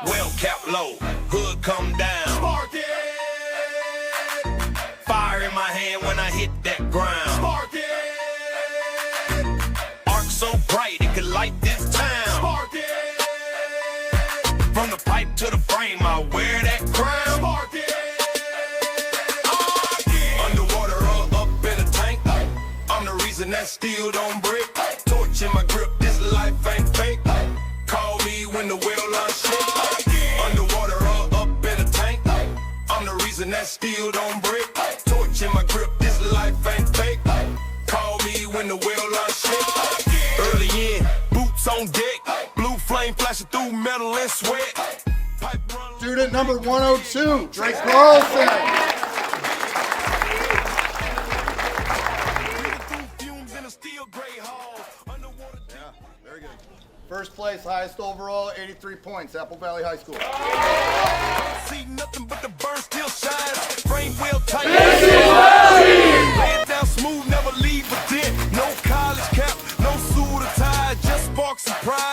Well cap low, hood come down. Spark it. Fire in my hand when I hit that ground. Spark it. Arc so bright it could light this town. Spark it. From the pipe to the frame, I wear that crown. Spark it. Underwater or up in a tank, I'm the reason that steel don't break. Torch in my grip, this life ain't fake. Call me when the well line shake. Underwater or up in a tank, I'm the reason that steel don't break. Torch in my grip, this life ain't fake. Call me when the well line shake. Early in, boots on deck, blue flame flashing through metal and sweat. Student number 102, Drake Carlson. Very good. First place, highest overall, 83 points, Apple Valley High School. See nothing but the burn still shines. Frame wheel tight. Lay it down smooth, never leave a dent. No college cap, no suit or tie, just sparks and pride.